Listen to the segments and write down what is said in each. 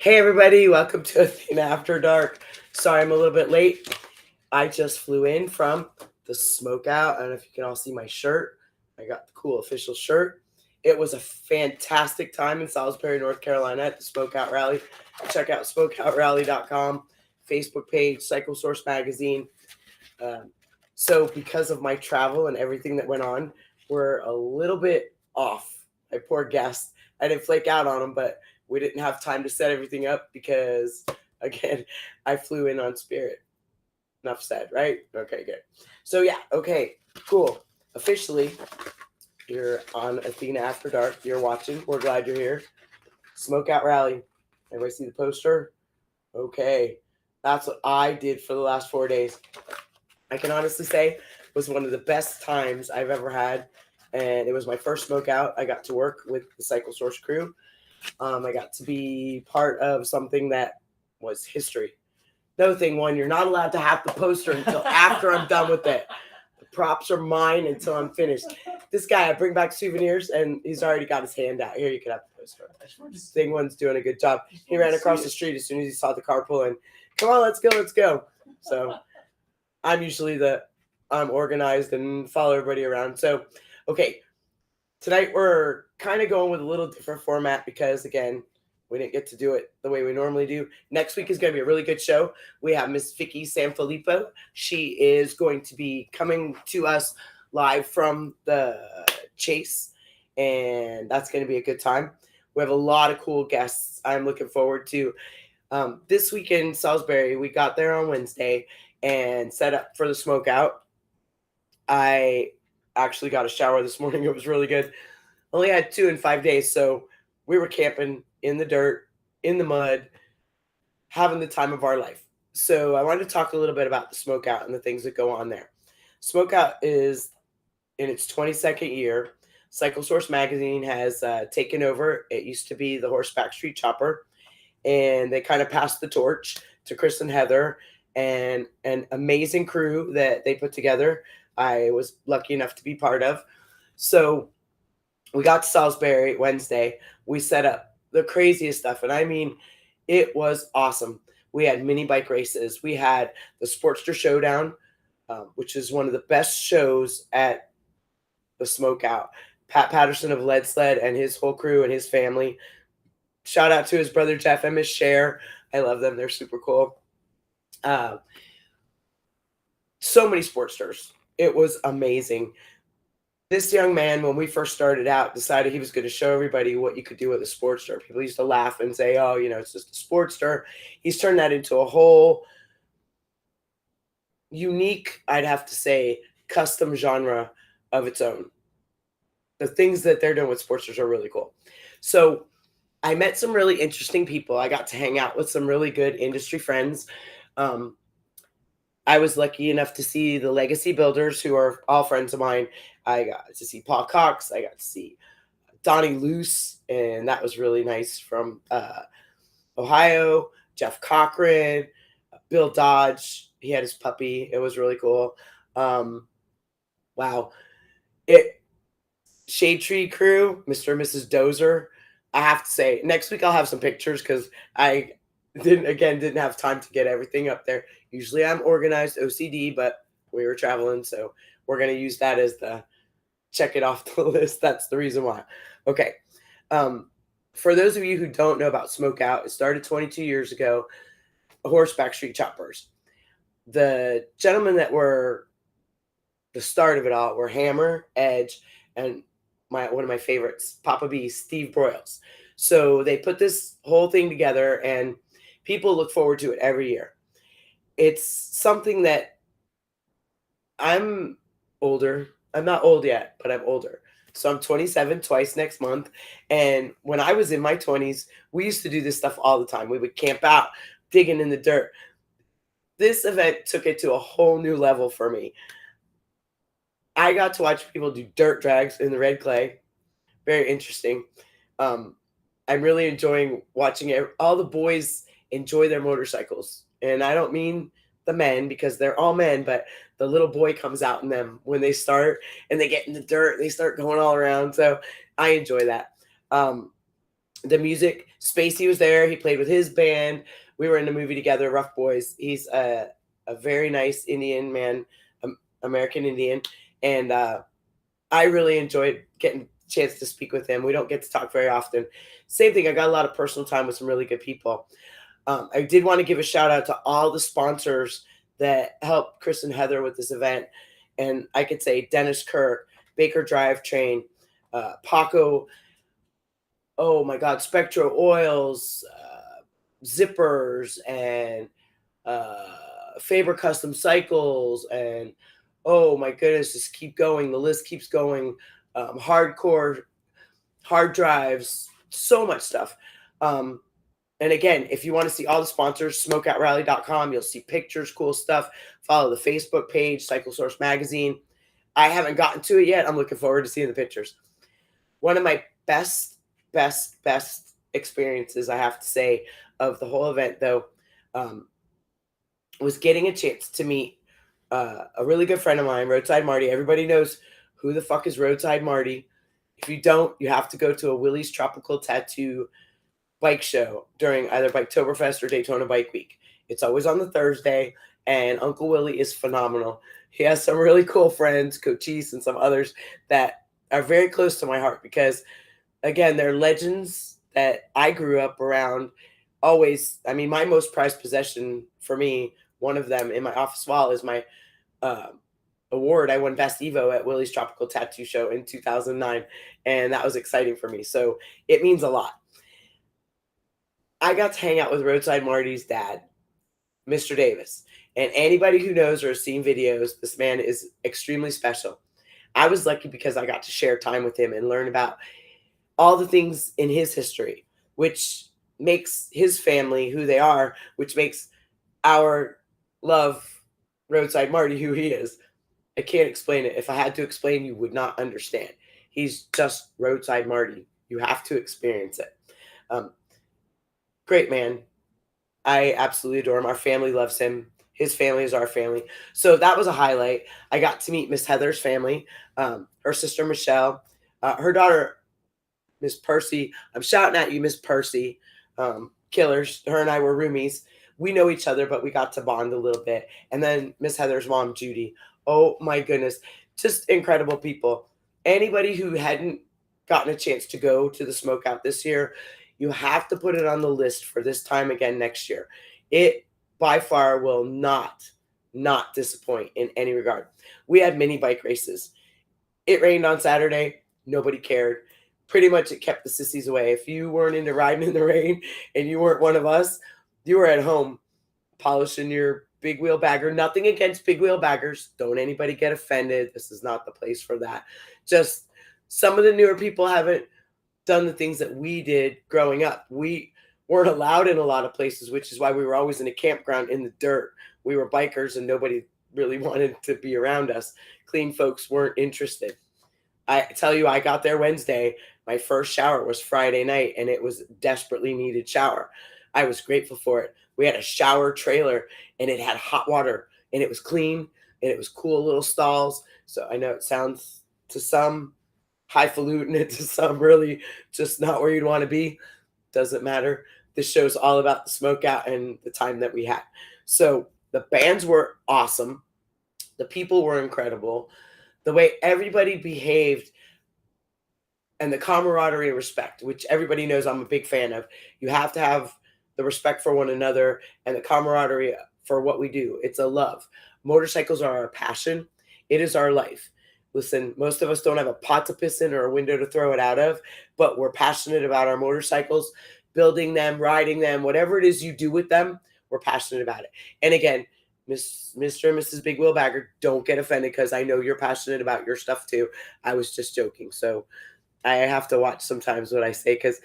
Hey everybody, welcome to Athena After Dark. Sorry I'm a little bit late. I just flew in from the SmokeOut. I don't know if you can all see my shirt. I got the cool official shirt. It was a fantastic time in Salisbury, North Carolina at the SmokeOut Rally. Check out smokeoutrally.com, Facebook page, Cycle Source Magazine. So because of my travel and everything that went on, we're a little bit off. My poor guest. I didn't flake out on him, but we didn't have time to set everything up because, again, I flew in on Spirit. Enough said, right? Okay, good. So, yeah, okay, cool. Officially, you're on Athena After Dark. You're watching. We're glad you're here. SmokeOut Rally. Everybody see the poster? Okay. That's what I did for the last 4 days. I can honestly say it was one of the best times I've ever had. And it was my first SmokeOut. I got to work with the Cycle Source crew. I got to be part of something that was history. Another thing, you're not allowed to have the poster until after I'm done with it. The props are mine until I'm finished. This guy, I bring back souvenirs, and he's already got his hand out. Here, you can have the poster. Thing one's doing a good job. He ran across the street as soon as he saw the car pull in. Come on, let's go. So I'm usually I'm organized and follow everybody around. So, okay. Tonight we're kind of going with a little different format because, again, we didn't get to do it the way we normally do. Next week is going to be a really good show. We have Miss Vicky Sanfilippo. She is going to be coming to us live from the Chase, and that's going to be a good time. We have a lot of cool guests I'm looking forward to. This weekend in Salisbury, we got there on Wednesday and set up for the SmokeOut. I actually got a shower this morning. It was really good. Only had 2 in 5 days, so we were camping in the dirt, in the mud, having the time of our life. So I wanted to talk a little bit about the SmokeOut and the things that go on there. SmokeOut is in its 22nd year. Cycle Source Magazine has taken over. It used to be the Horseback Street Chopper, and they kind of passed the torch to Chris and Heather and an amazing crew that they put together. I was lucky enough to be part of. So we got to Salisbury Wednesday. We set up the craziest stuff. And I mean, it was awesome. We had mini bike races. We had the Sportster Showdown, which is one of the best shows at the SmokeOut. Pat Patterson of Lead Sled and his whole crew and his family. Shout out to his brother Jeff and Miss Cher. I love them. They're super cool. So many Sportsters. It was amazing. This young man, when we first started out, decided he was going to show everybody what you could do with a Sportster. People used to laugh and say, oh, it's just a Sportster. He's turned that into a whole unique, I'd have to say, custom genre of its own. The things that they're doing with Sportsters are really cool. So I met some really interesting people. I got to hang out with some really good industry friends. I was lucky enough to see the Legacy Builders, who are all friends of mine. I got to see Paul Cox. I got to see Donnie Luce, and that was really nice, from Ohio. Jeff Cochran, Bill Dodge. He had his puppy. It was really cool. Wow. Shade Tree crew, Mr. and Mrs. Dozer. I have to say, next week I'll have some pictures because I didn't have time to get everything up there. Usually I'm organized, OCD, but we were traveling, so we're going to use that as the check it off the list. That's the reason why. Okay. For those of you who don't know about SmokeOut, it started 22 years ago, Horseback Street Choppers. The gentlemen that were the start of it all were Hammer, Edge, and one of my favorites, Papa B, Steve Broyles. So they put this whole thing together, and people look forward to it every year. It's something that I'm older. I'm not old yet, but I'm older. So I'm 27 twice next month. And when I was in my 20s, we used to do this stuff all the time. We would camp out, digging in the dirt. This event took it to a whole new level for me. I got to watch people do dirt drags in the red clay. Very interesting. I'm really enjoying watching it. All the boys enjoy their motorcycles. And I don't mean the men, because they're all men, but the little boy comes out in them when they start and they get in the dirt. They start going all around. So I enjoy that. the music. Spacey was there. He played with his band. We were in the movie together, Rough Boys. He's a very nice Indian man, American Indian. And I really enjoyed getting a chance to speak with him. We don't get to talk very often. Same thing, I got a lot of personal time with some really good people. I did want to give a shout out to all the sponsors that helped Chris and Heather with this event. And I could say Dennis Kirk, Baker Drivetrain, Paco, oh my God, Spectro Oils, Zippers, and Faber Custom Cycles, and oh my goodness, just keep going. The list keeps going. Hardcore hard drives, so much stuff. And again, if you want to see all the sponsors, smokeoutrally.com, you'll see pictures, cool stuff. Follow the Facebook page, Cycle Source Magazine. I haven't gotten to it yet. I'm looking forward to seeing the pictures. One of my best experiences, I have to say, of the whole event, though, was getting a chance to meet a really good friend of mine, Roadside Marty. Everybody knows who the fuck is Roadside Marty. If you don't, you have to go to a Willie's Tropical Tattoo bike show during either Biketoberfest or Daytona Bike Week. It's always on the Thursday, and Uncle Willie is phenomenal. He has some really cool friends, Cochise and some others, that are very close to my heart because, again, they're legends that I grew up around. Always, I mean, my most prized possession for me, one of them in my office wall, is my award. I won Best Evo at Willie's Tropical Tattoo Show in 2009, and that was exciting for me. So it means a lot. I got to hang out with Roadside Marty's dad, Mr. Davis. And anybody who knows or has seen videos, this man is extremely special. I was lucky because I got to share time with him and learn about all the things in his history, which makes his family who they are, which makes our love Roadside Marty who he is. I can't explain it. If I had to explain, you would not understand. He's just Roadside Marty. You have to experience it. Great man. I absolutely adore him. Our family loves him. His family is our family. So that was a highlight. I got to meet Miss Heather's family, her sister Michelle, her daughter Miss Percy. I'm shouting at you, Miss Percy. Killers. Her and I were roomies. We know each other, but we got to bond a little bit. And then Miss Heather's mom, Judy. Oh my goodness. Just incredible people. Anybody who hadn't gotten a chance to go to the SmokeOut this year, you have to put it on the list for this time again next year. It by far will not disappoint in any regard. We had mini bike races. It rained on Saturday. Nobody cared. Pretty much it kept the sissies away. If you weren't into riding in the rain and you weren't one of us, you were at home polishing your big wheel bagger. Nothing against big wheel baggers. Don't anybody get offended. This is not the place for that. Just some of the newer people haven't done the things that we did growing up. We weren't allowed in a lot of places, which is why we were always in a campground in the dirt. We were bikers and nobody really wanted to be around us. Clean folks weren't interested. I tell you, I got there Wednesday. My first shower was Friday night, and it was a desperately needed shower. I was grateful for it. We had a shower trailer, and it had hot water, and it was clean, and it was cool little stalls. So I know it sounds to some highfalutin, and to some really just not where you'd want to be. Doesn't matter. This show's all about the SmokeOut and the time that we had. So the bands were awesome. The people were incredible. The way everybody behaved and the camaraderie and respect, which everybody knows I'm a big fan of. You have to have the respect for one another and the camaraderie for what we do. It's a love. Motorcycles are our passion. It is our life. Listen, most of us don't have a pot to piss in or a window to throw it out of, but we're passionate about our motorcycles, building them, riding them, whatever it is you do with them, we're passionate about it. And again, Mr. and Mrs. Big Wheel Bagger, don't get offended because I know you're passionate about your stuff too. I was just joking. So I have to watch sometimes what I say because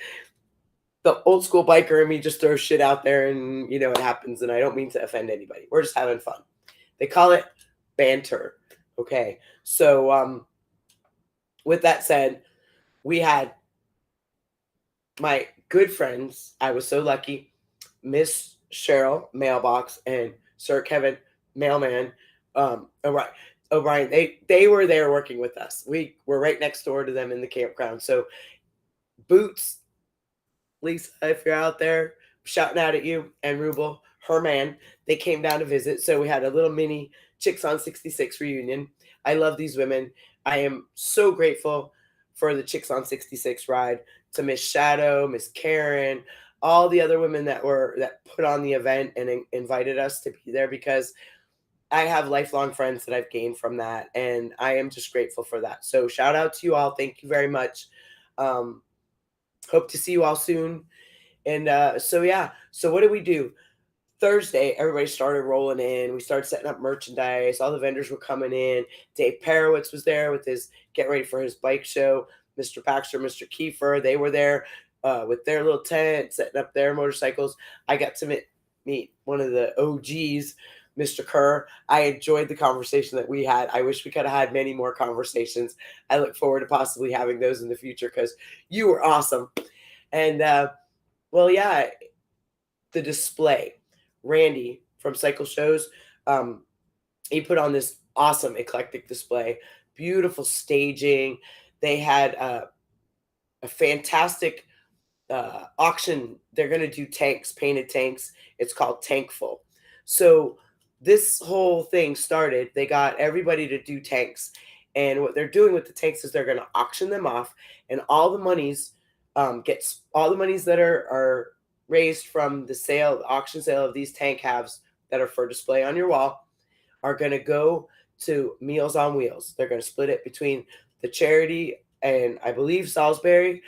the old school biker in me just throws shit out there and, you know, it happens. And I don't mean to offend anybody. We're just having fun. They call it banter. Okay. So with that said, we had my good friends. I was so lucky. Miss Cheryl, mailbox, and Sir Kevin, mailman, O'Brien, they were there working with us. We were right next door to them in the campground. So Boots Lisa, if you're out there, shouting out at you, and Rubel, her man. They came down to visit. So we had a little mini Chicks on 66 reunion. I love these women. I am so grateful for the Chicks on 66 ride, to Miss Shadow, Miss Karen, all the other women that put on the event and invited us to be there, because I have lifelong friends that I've gained from that, and I am just grateful for that. So shout out to you all. Thank you very much. Um, Hope to see you all soon. And so yeah, so what did we do? Thursday, everybody started rolling in. We started setting up merchandise. All the vendors were coming in. Dave Perowitz was there with his getting ready for his bike show. Mr. Baxter, Mr. Kiefer, they were there with their little tent, setting up their motorcycles. I got to meet one of the OGs, Mr. Kerr. I enjoyed the conversation that we had. I wish we could have had many more conversations. I look forward to possibly having those in the future, because you were awesome. And well, yeah, the display. Randy from Cycle Shows, he put on this awesome eclectic display, beautiful staging. They had a fantastic auction. They're going to do tanks, painted tanks. It's called Tankful. So this whole thing started, they got everybody to do tanks. And what they're doing with the tanks is they're going to auction them off, and all the monies all the monies that are raised from the auction sale of these tank halves that are for display on your wall are going to go to Meals on Wheels. They're going to split it between the charity and I believe Salisbury,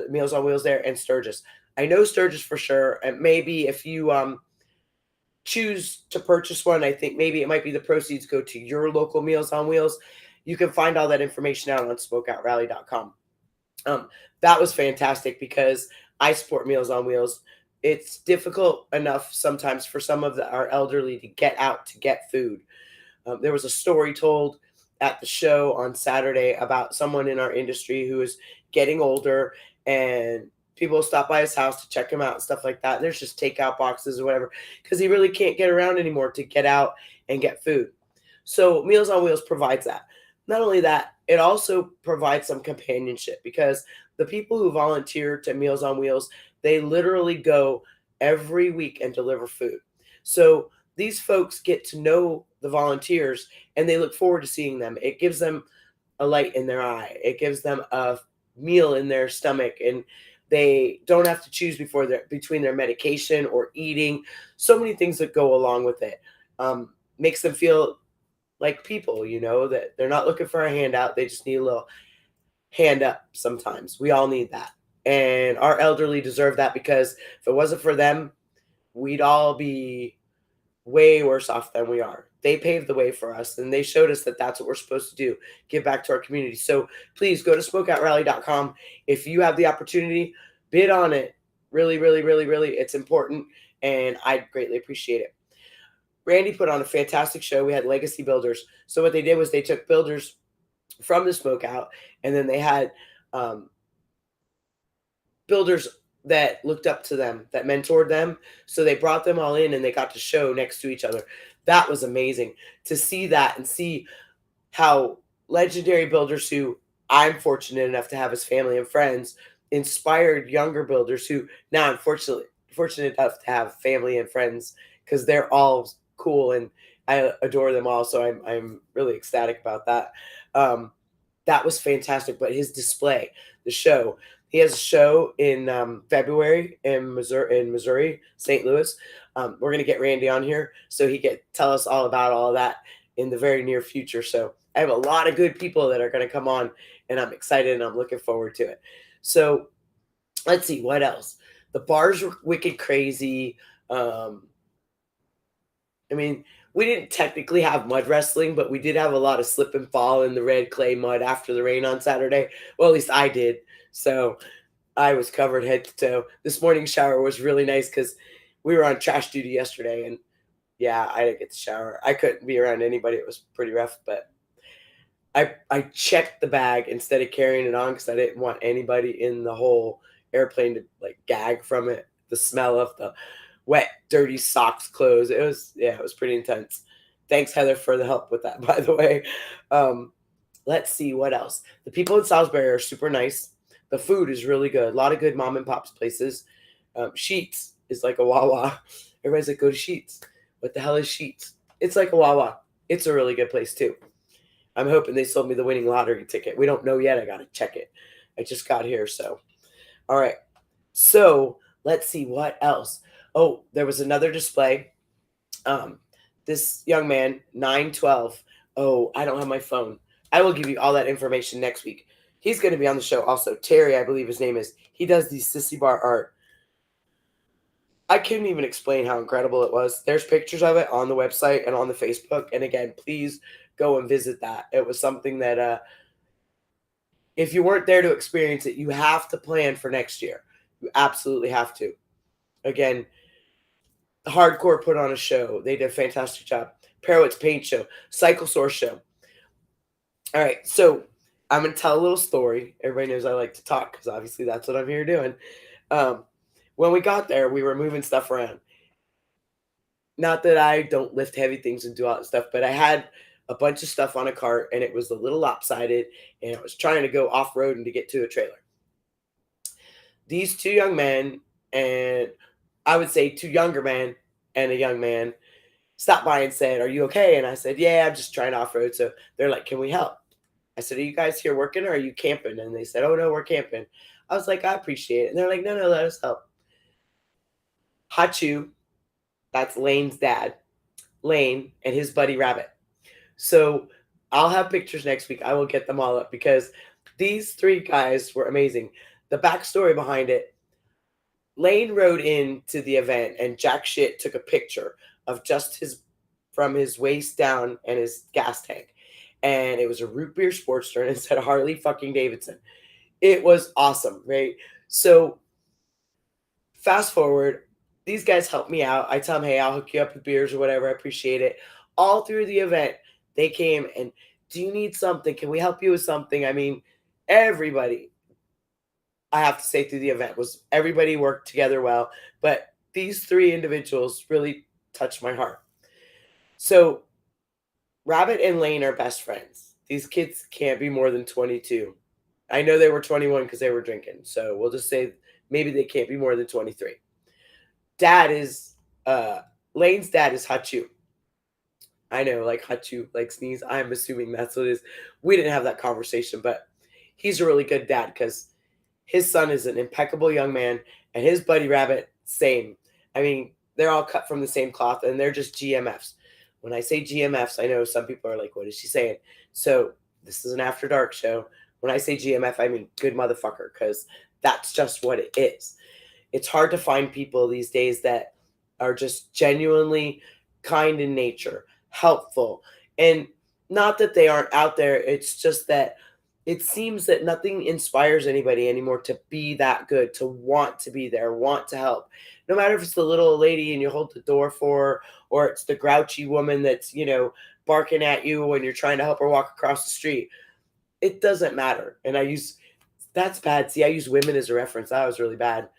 Meals on Wheels there, and Sturgis. I know Sturgis for sure, and maybe if you choose to purchase one, I think maybe it might be the proceeds go to your local Meals on Wheels. You can find all that information out on SmokeOutRally.com. That was fantastic, because I support Meals on Wheels. It's difficult enough sometimes for some of our elderly to get out to get food. There was a story told at the show on Saturday about someone in our industry who is getting older, and people stop by his house to check him out and stuff like that. And there's just takeout boxes or whatever, because he really can't get around anymore to get out and get food. So Meals on Wheels provides that. Not only that, it also provides some companionship, because the people who volunteer to Meals on Wheels, they literally go every week and deliver food. So these folks get to know the volunteers, and they look forward to seeing them. It gives them a light in their eye. It gives them a meal in their stomach, and they don't have to choose between their medication or eating. So many things that go along with it. Makes them feel like people, that they're not looking for a handout. They just need a little hand up sometimes. We all need that. And our elderly deserve that, because if it wasn't for them, we'd all be way worse off than we are. They paved the way for us, and they showed us that that's what we're supposed to do, give back to our community. So please go to SmokeOutRally.com. If you have the opportunity, bid on it. Really, really, really, really, it's important, and I'd greatly appreciate it. Randy put on a fantastic show. We had legacy builders. So what they did was they took builders from the SmokeOut, and then they had builders that looked up to them, that mentored them. So they brought them all in, and they got to show next to each other. That was amazing to see that, and see how legendary builders who I'm fortunate enough to have as family and friends inspired younger builders who now I'm fortunate enough to have family and friends, because they're all cool and I adore them all. So I'm really ecstatic about that. That was fantastic. But his display, the show, he has a show in February in Missouri, St. Louis. We're gonna get Randy on here so he can tell us all about all of that in the very near future. So I have a lot of good people that are gonna come on, and I'm excited and I'm looking forward to it. So let's see what else. The bars were wicked crazy. I mean, we didn't technically have mud wrestling, but we did have a lot of slip and fall in the red clay mud after the rain on Saturday. Well, at least I did. So I was covered head to toe. This morning's shower was really nice, because we were on trash duty yesterday, and yeah, I didn't get to shower. I couldn't be around anybody. It was pretty rough, but I checked the bag instead of carrying it on, because I didn't want anybody in the whole airplane to gag from it. The smell of the wet, dirty socks, clothes. It was pretty intense. Thanks, Heather, for the help with that, by the way. Let's see what else. The people in Salisbury are super nice. The food is really good. A lot of good mom and pops places. Sheets is like a Wawa. Everybody's like, go to Sheets. What the hell is Sheets? It's like a Wawa. It's a really good place too. I'm hoping they sold me the winning lottery ticket. We don't know yet. I got to check it. I just got here, so. All right. So let's see what else. Oh, there was another display. This young man, 912. Oh, I don't have my phone. I will give you all that information next week. He's going to be on the show also. Terry, I believe his name is. He does these sissy bar art. I couldn't even explain how incredible it was. There's pictures of it on the website and on the Facebook. And again, please go and visit that. It was something that if you weren't there to experience it, you have to plan for next year. You absolutely have to. Again, Hardcore put on a show. They did a fantastic job. Parowitz Paint Show. Cycle Source Show. All right, so I'm going to tell a little story. Everybody knows I like to talk because obviously that's what I'm here doing. When we got there, we were moving stuff around. Not that I don't lift heavy things and do all that stuff, but I had a bunch of stuff on a cart, and it was a little lopsided, and I was trying to go off-road and to get to a trailer. These two young men, and I would say two younger men and a young man, stopped by and said, are you okay? And I said, yeah, I'm just trying to off-road. So they're like, can we help? I said, are you guys here working or are you camping? And they said, oh, no, we're camping. I was like, I appreciate it. And they're like, no, let us help. Hachu, that's Lane's dad, Lane, and his buddy Rabbit. So I'll have pictures next week. I will get them all up because these three guys were amazing. The backstory behind it, Lane rode into the event and jack shit took a picture of just from his waist down and his gas tank. And it was a root beer Sportster and it said Harley fucking Davidson. It was awesome, right? So fast forward, these guys helped me out. I tell them, hey, I'll hook you up with beers or whatever. I appreciate it. All through the event, they came and, do you need something? Can we help you with something? I mean, everybody, I have to say through the event, everybody worked together well. But these three individuals really touched my heart. So Rabbit and Lane are best friends. These kids can't be more than 22. I know they were 21 because they were drinking. So we'll just say maybe they can't be more than 23. Lane's dad is Hachu. I know, like Hachu, like sneeze. I'm assuming that's what it is. We didn't have that conversation, but he's a really good dad because his son is an impeccable young man, and his buddy Rabbit, same. I mean, they're all cut from the same cloth, and they're just GMFs. When I say GMFs, I know some people are like, what is she saying? So this is an After Dark show. When I say GMF, I mean good motherfucker, because that's just what it is. It's hard to find people these days that are just genuinely kind in nature, helpful. And not that they aren't out there. It's just that it seems that nothing inspires anybody anymore to be that good, to want to be there, want to help. No matter if it's the little lady and you hold the door for her, or it's the grouchy woman that's, barking at you when you're trying to help her walk across the street. It doesn't matter. And that's bad. See, I use women as a reference. That was really bad.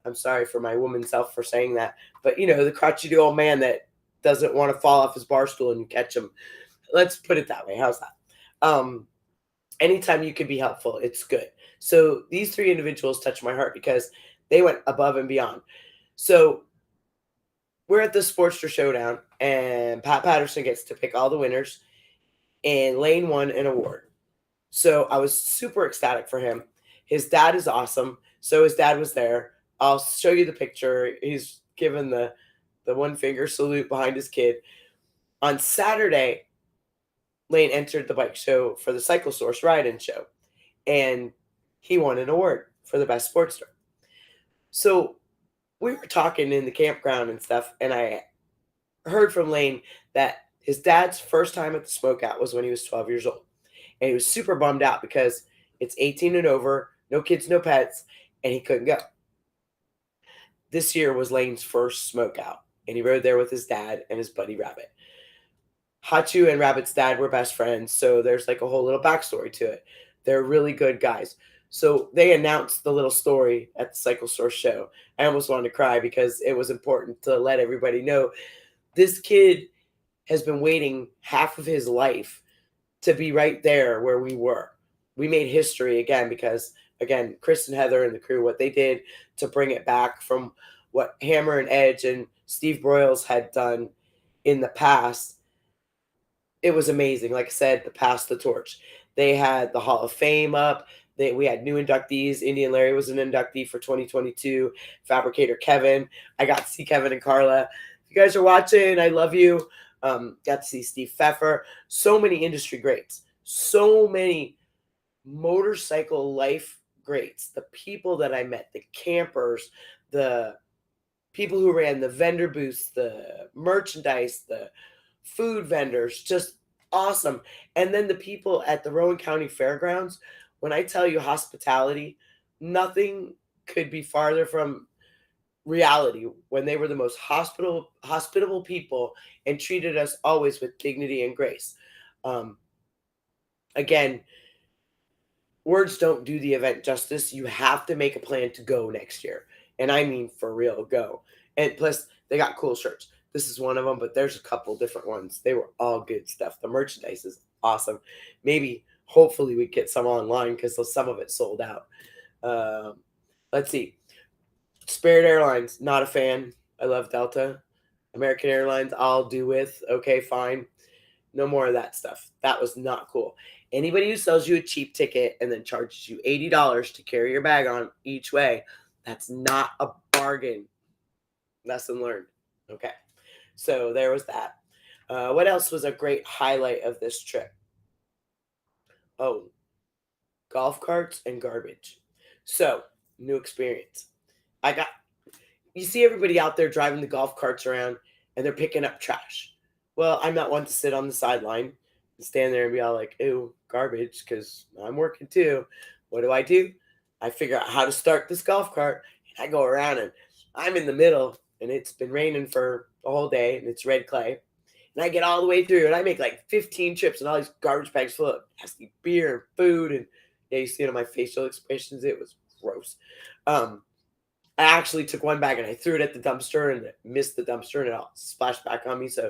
I'm sorry for my woman self for saying that. But, the crotchety old man that doesn't want to fall off his bar stool and you catch him. Let's put it that way. How's that? Anytime you can be helpful, it's good. So these three individuals touched my heart because they went above and beyond. So we're at the Sportster Showdown, and Pat Patterson gets to pick all the winners, and Lane won an award. So I was super ecstatic for him. His dad is awesome. So his dad was there. I'll show you the picture. He's given the one finger salute behind his kid. On Saturday, Lane entered the bike show for the Cycle Source Ride-In show, and he won an award for the best Sportster. So we were talking in the campground and stuff, and I heard from Lane that his dad's first time at the SmokeOut was when he was 12 years old. And he was super bummed out because it's 18 and over, no kids, no pets, and he couldn't go. This year was Lane's first SmokeOut, and he rode there with his dad and his buddy Rabbit. Hachu and Rabbit's dad were best friends, so there's like a whole little backstory to it. They're really good guys. So they announced the little story at the Cycle Source show. I almost wanted to cry because it was important to let everybody know this kid has been waiting half of his life to be right there where we were. We made history again because again, Chris and Heather and the crew, what they did to bring it back from what Hammer and Edge and Steve Broyles had done in the past. It was amazing. Like I said, to pass the torch. They had the Hall of Fame up. We had new inductees. Indian Larry was an inductee for 2022. Fabricator Kevin. I got to see Kevin and Carla. If you guys are watching, I love you. Got to see Steve Pfeffer. So many industry greats. So many motorcycle life greats. The people that I met, the campers, the people who ran the vendor booths, the merchandise, the food vendors, just awesome. And then the people at the Rowan County Fairgrounds, when I tell you hospitality, nothing could be farther from reality when they were the most hospitable people and treated us always with dignity and grace. Again, words don't do the event justice. You have to make a plan to go next year. And I mean for real, go. And plus, they got cool shirts. This is one of them, but there's a couple different ones. They were all good stuff. The merchandise is awesome. Maybe, hopefully, we get some online because some of it sold out. Let's see. Spirit Airlines, not a fan. I love Delta. American Airlines, I'll do with. Okay, fine. No more of that stuff. That was not cool. Anybody who sells you a cheap ticket and then charges you $80 to carry your bag on each way, that's not a bargain. Lesson learned. Okay. So there was that. What else was a great highlight of this trip? Oh, golf carts and garbage. So, new experience. You see everybody out there driving the golf carts around and they're picking up trash. Well, I'm not one to sit on the sideline and stand there and be all like, ew, garbage, because I'm working too. What do? I figure out how to start this golf cart, and I go around, and I'm in the middle, and it's been raining for the whole day, and it's red clay. And I get all the way through, and I make like 15 trips, and all these garbage bags full of nasty beer and food. And yeah, you see it on my facial expressions. It was gross. I actually took one bag and I threw it at the dumpster and missed the dumpster and it all splashed back on me. So,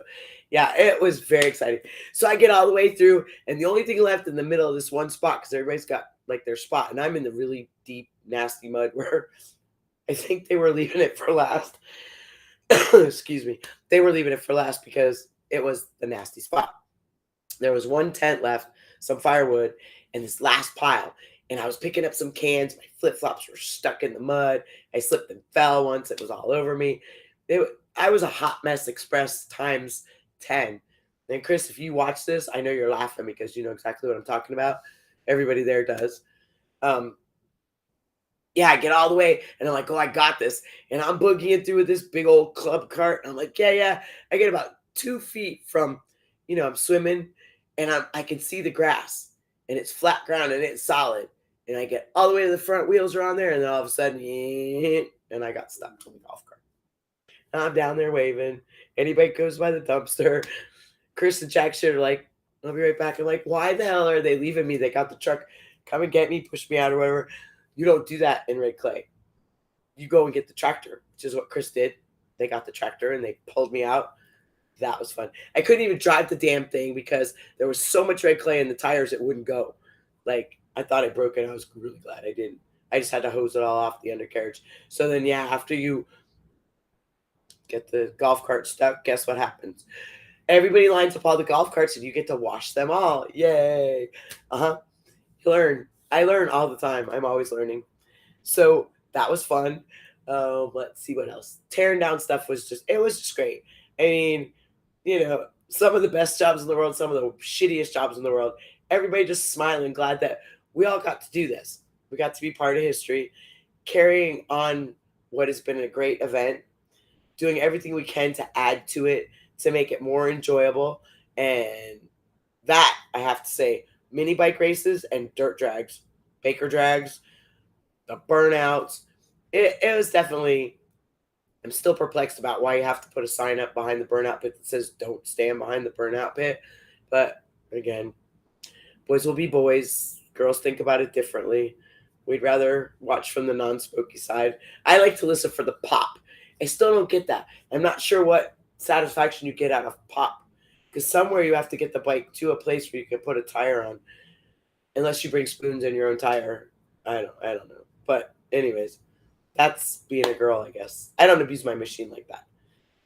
yeah, it was very exciting. So I get all the way through, and the only thing left in the middle of this one spot, because everybody's got like their spot, and I'm in the really deep, nasty mud where I think they were leaving it for last. Excuse me. They were leaving it for last because it was the nasty spot. There was one tent left, some firewood, and this last pile. And I was picking up some cans. My flip-flops were stuck in the mud. I slipped and fell once. It was all over me. I was a hot mess express times 10. And Chris, if you watch this, I know you're laughing because you know exactly what I'm talking about. Everybody there does. Yeah, I get all the way, and I'm like, oh, I got this. And I'm boogieing through with this big old club cart. And I'm like, yeah. I get about 2 feet from, I'm swimming, and I can see the grass. And it's flat ground, and it's solid. And I get all the way to the front, wheels are on there, and then all of a sudden, and I got stuck on the golf cart. And I'm down there waving. Anybody goes by the dumpster. Chris and Jack shit are like, I'll be right back. I'm like, why the hell are they leaving me? They got the truck. Come and get me, push me out or whatever. You don't do that in red clay. You go and get the tractor, which is what Chris did. They got the tractor, and they pulled me out. That was fun. I couldn't even drive the damn thing because there was so much red clay in the tires it wouldn't go. Like, I thought I broke it. I was really glad I didn't. I just had to hose it all off the undercarriage. So then, yeah, after you get the golf cart stuck, guess what happens? Everybody lines up all the golf carts, and you get to wash them all. Yay. You learn. I learn all the time. I'm always learning. So that was fun. Let's see what else. Tearing down stuff was just great. I mean, some of the best jobs in the world, some of the shittiest jobs in the world. Everybody just smiling, glad that we all got to do this. We got to be part of history, carrying on what has been a great event, doing everything we can to add to it, to make it more enjoyable. And that, I have to say, mini bike races and dirt drags, Baker drags, the burnouts. It was definitely, I'm still perplexed about why you have to put a sign up behind the burnout pit that says don't stand behind the burnout pit. But again, boys will be boys. Girls think about it differently. We'd rather watch from the non-smoky side. I like to listen for the pop. I still don't get that. I'm not sure what satisfaction you get out of pop. Because somewhere you have to get the bike to a place where you can put a tire on. Unless you bring spoons in your own tire. I don't know. But anyways, that's being a girl, I guess. I don't abuse my machine like that.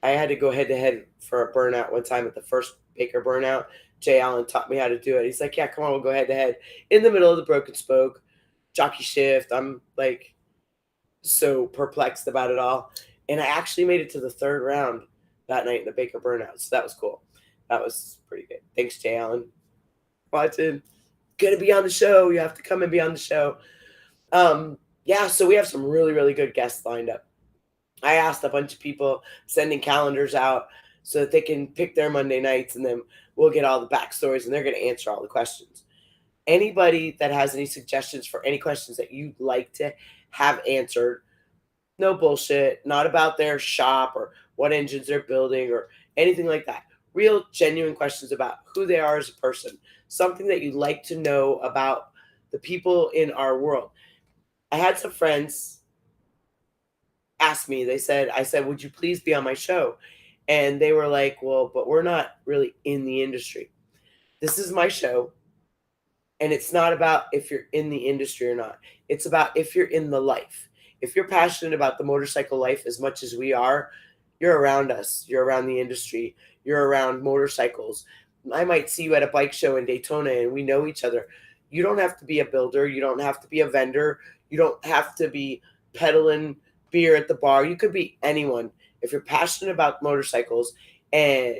I had to go head to head for a burnout one time at the first Baker burnout. Jay Allen taught me how to do it. He's like, yeah, come on, we'll go head to head. In the middle of the broken spoke, jockey shift. I'm like so perplexed about it all. And I actually made it to the third round that night in the Baker burnout. So that was cool. That was pretty good. Thanks, Jay Allen. Watching. Gonna be on the show. You have to come and be on the show. Yeah, so we have some really, really good guests lined up. I asked a bunch of people sending calendars out so that they can pick their Monday nights, and then we'll get all the backstories and they're going to answer all the questions. Anybody that has any suggestions for any questions that you'd like to have answered, no bullshit, not about their shop or what engines they're building or anything like that. Real, genuine questions about who they are as a person, something that you'd like to know about the people in our world. I had some friends ask me, I said, would you please be on my show? And they were like, well, but we're not really in the industry. This is my show. And it's not about if you're in the industry or not. It's about if you're in the life. If you're passionate about the motorcycle life as much as we are, you're around us. You're around the industry. You're around motorcycles. I might see you at a bike show in Daytona and we know each other. You don't have to be a builder. You don't have to be a vendor. You don't have to be peddling beer at the bar. You could be anyone. If you're passionate about motorcycles and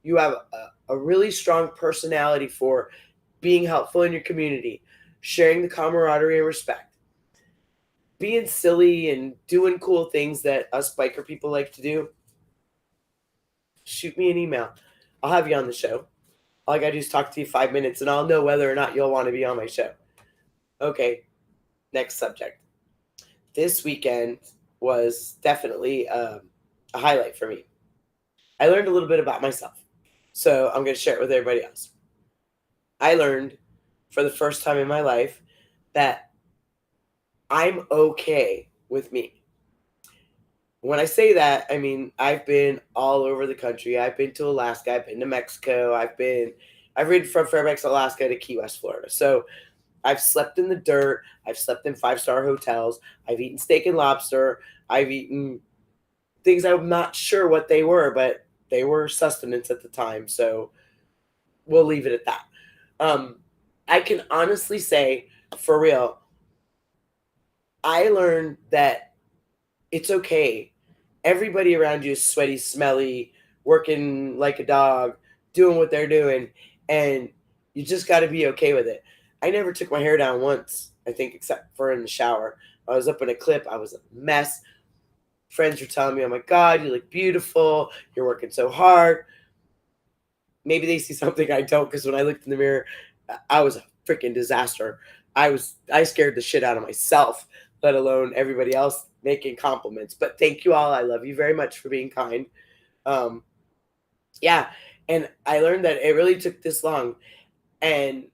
you have a really strong personality for being helpful in your community, sharing the camaraderie and respect, being silly and doing cool things that us biker people like to do, shoot me an email. I'll have you on the show. All I got to do is talk to you 5 minutes and I'll know whether or not you'll want to be on my show. Okay, next subject. This weekend was definitely a highlight for me. I learned a little bit about myself. So I'm going to share it with everybody else. I learned for the first time in my life that I'm okay with me. When I say that, I mean, I've been all over the country. I've been to Alaska. I've been to Mexico. I've ridden from Fairbanks, Alaska to Key West, Florida. So I've slept in the dirt. I've slept in 5-star hotels. I've eaten steak and lobster. I've eaten things I'm not sure what they were, but they were sustenance at the time. So we'll leave it at that. I can honestly say, for real, I learned that it's okay. Everybody around you is sweaty, smelly, working like a dog, doing what they're doing, and you just got to be okay with it. I never took my hair down once, I think, except for in the shower. I was up in a clip. I was a mess. Friends were telling me, oh my God, you look beautiful. You're working so hard. Maybe they see something I don't, because when I looked in the mirror, I was a freaking disaster. I scared the shit out of myself, let alone everybody else making compliments. But thank you all. I love you very much for being kind. Yeah. And I learned that it really took this long, and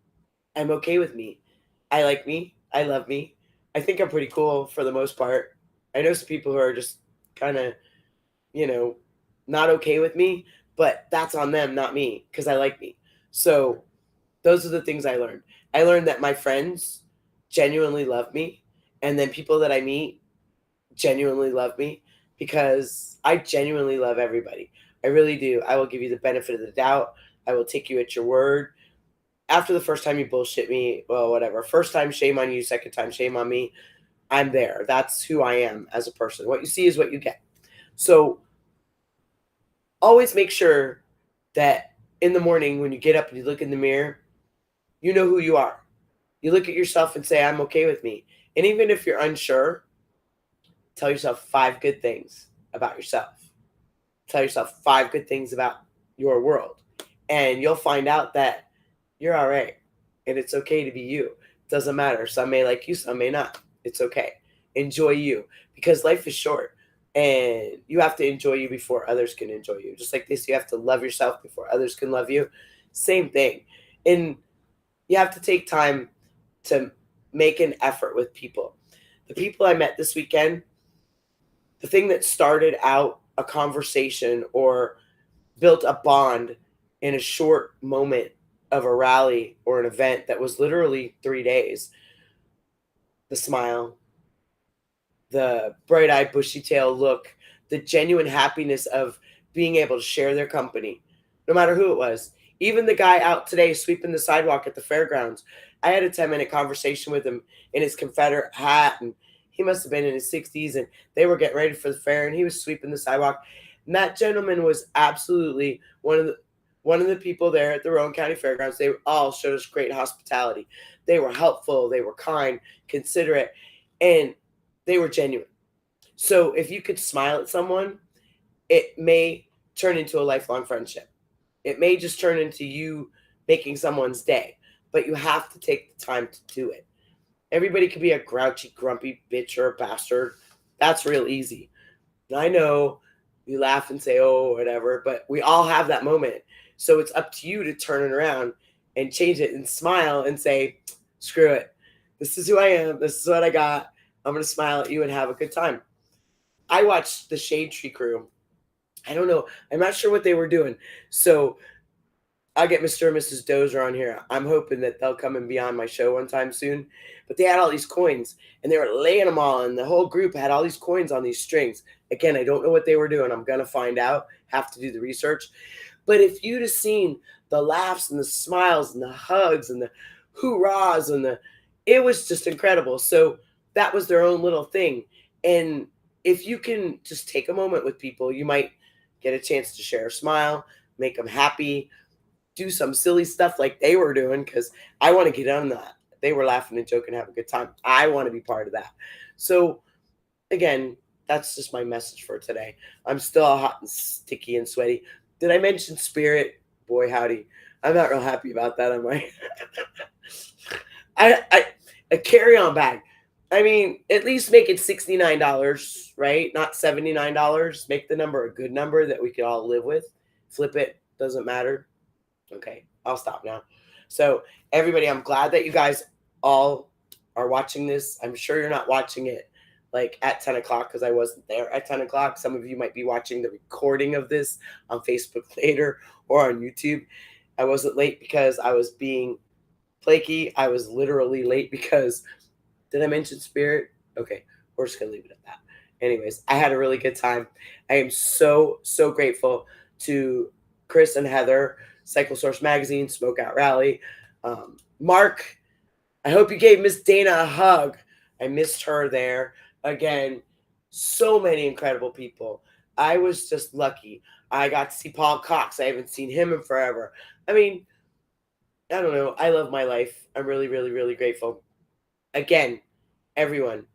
I'm okay with me. I like me. I love me. I think I'm pretty cool for the most part. I know some people who are just kind of, not okay with me, but that's on them, not me, because I like me. So those are the things I learned. I learned that my friends genuinely love me, and then people that I meet genuinely love me, because I genuinely love everybody. I really do. I will give you the benefit of the doubt. I will take you at your word. After the first time you bullshit me, well, whatever. First time, shame on you. Second time, shame on me. I'm there. That's who I am as a person. What you see is what you get. So always make sure that in the morning when you get up and you look in the mirror, you know who you are. You look at yourself and say, I'm okay with me. And even if you're unsure, tell yourself 5 good things about yourself. Tell yourself 5 good things about your world. And you'll find out that you're all right. And it's okay to be you. It doesn't matter. Some may like you, some may not. It's okay. Enjoy you, because life is short and you have to enjoy you before others can enjoy you. Just like this, you have to love yourself before others can love you. Same thing. And you have to take time to make an effort with people. The people I met this weekend, the thing that started out a conversation or built a bond in a short moment of a rally or an event that was literally 3 days, the smile, the bright-eyed, bushy-tailed look, the genuine happiness of being able to share their company, no matter who it was. Even the guy out today sweeping the sidewalk at the fairgrounds, I had a 10-minute conversation with him in his Confederate hat, and he must have been in his 60s, and they were getting ready for the fair, and he was sweeping the sidewalk. And that gentleman was absolutely one of the people there at the Rowan County Fairgrounds. They all showed us great hospitality. They were helpful, they were kind, considerate, and they were genuine. So if you could smile at someone, it may turn into a lifelong friendship. It may just turn into you making someone's day, but you have to take the time to do it. Everybody could be a grouchy, grumpy bitch or a bastard. That's real easy. And I know you laugh and say, oh, whatever, but we all have that moment. So it's up to you to turn it around and change it and smile and say, screw it. This is who I am. This is what I got. I'm going to smile at you and have a good time. I watched the Shade Tree Crew. I don't know. I'm not sure what they were doing. So I'll get Mr. and Mrs. Dozer on here. I'm hoping that they'll come and be on my show one time soon. But they had all these coins, and they were laying them all, and the whole group had all these coins on these strings. Again, I don't know what they were doing. I'm going to find out. Have to do the research. But if you'd have seen the laughs and the smiles and the hugs and the hoorahs it was just incredible. So that was their own little thing. And if you can just take a moment with people, you might get a chance to share a smile, make them happy, do some silly stuff like they were doing, because I want to get on that. They were laughing and joking, have a good time. I want to be part of that. So again, that's just my message for today. I'm still hot and sticky and sweaty. Did I mention Spirit? Boy, howdy. I'm not real happy about that, am I? A carry-on bag. I mean, at least make it $69, right? Not $79. Make the number a good number that we could all live with. Flip it. Doesn't matter. Okay, I'll stop now. So, everybody, I'm glad that you guys all are watching this. I'm sure you're not watching it like at 10 o'clock because I wasn't there at 10 o'clock. Some of you might be watching the recording of this on Facebook later or on YouTube. I wasn't late because I was being flaky. I was literally late because, did I mention Spirit? Okay, we're just going to leave it at that. Anyways, I had a really good time. I am so, so grateful to Chris and Heather, Cycle Source Magazine, SmokeOut Rally. Mark, I hope you gave Miss Dana a hug. I missed her there. Again, so many incredible people. I was just lucky. I got to see Paul Cox. I haven't seen him in forever. I mean, I don't know. I love my life. I'm really, really, really grateful. Again, everyone,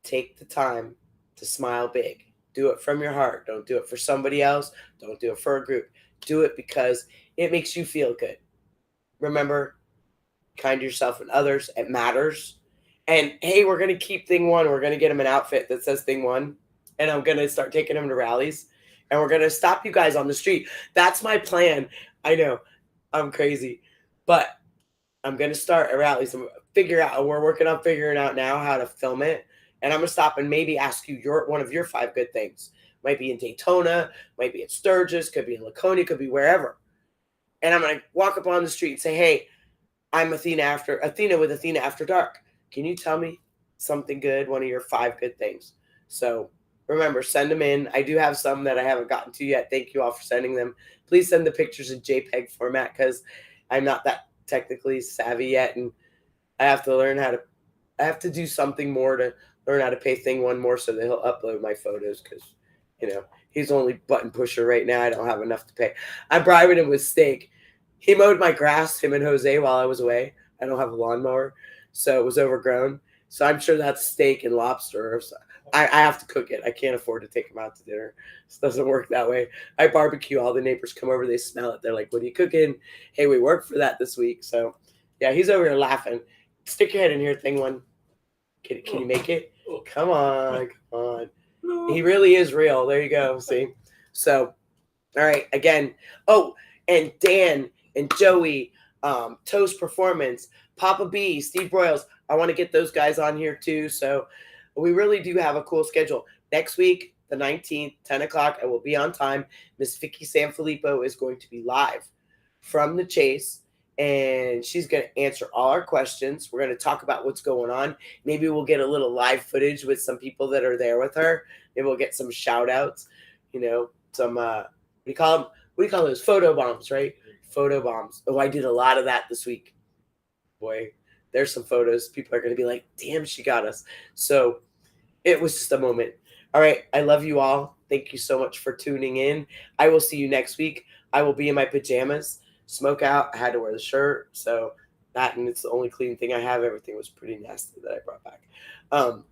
take the time to smile big. Do it from your heart. Don't do it for somebody else. Don't do it for a group. Do it because it makes you feel good. Remember, kind to yourself and others. It matters. And hey, we're going to keep thing one. We're going to get him an outfit that says thing one. And I'm going to start taking him to rallies. And we're going to stop you guys on the street. That's my plan. I know I'm crazy. But I'm going to start at rallies and we're working on figuring out now how to film it. And I'm going to stop and maybe ask you one of your 5 good things. Might be in Daytona, might be at Sturgis, could be in Laconia, could be wherever. And I'm going to walk up on the street and say, hey, I'm Athena with Athena After Dark. Can you tell me something good, one of your 5 good things? So remember, send them in. I do have some that I haven't gotten to yet. Thank you all for sending them. Please send the pictures in JPEG format because I'm not that technically savvy yet. And I have to do something more to learn how to pay thing one more so that he'll upload my photos because, he's only button pusher right now. I don't have enough to pay. I'm bribing him with steak. He mowed my grass, him and Jose, while I was away. I don't have a lawnmower, so it was overgrown. So I'm sure that's steak and lobster. So I have to cook it. I can't afford to take him out to dinner. This doesn't work that way. I barbecue. All the neighbors come over. They smell it. They're like, what are you cooking? Hey, we worked for that this week. So, yeah, he's over here laughing. Stick your head in here, thing one. Can you make it? Come on. He really is real. There you go. See? So, all right. Again. Oh, and Dan and Joey, Toast Performance, Papa B, Steve Broyles. I want to get those guys on here too. So we really do have a cool schedule. Next week, the 19th, 10 o'clock, I will be on time. Miss Vicky Sanfilippo is going to be live from the Chase. and she's going to answer all our questions. We're going to talk about what's going on. Maybe we'll get a little live footage with some people that are there with her. Maybe we'll get some shout outs, some, what do you call them? What do you call those? Photo bombs, right? Photo bombs. Oh, I did a lot of that this week. Boy, there's some photos. People are going to be like, damn, she got us. So it was just a moment. All right. I love you all. Thank you so much for tuning in. I will see you next week. I will be in my pajamas. SmokeOut. I had to wear the shirt. So that, and it's the only clean thing I have. Everything was pretty nasty that I brought back. All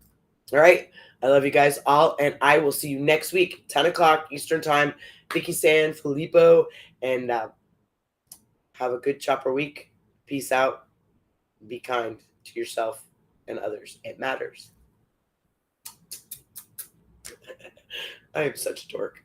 right. I love you guys all. And I will see you next week, 10 o'clock Eastern time. Vicky San, Filippo, and have a good chopper week. Peace out. Be kind to yourself and others. It matters. I am such a dork.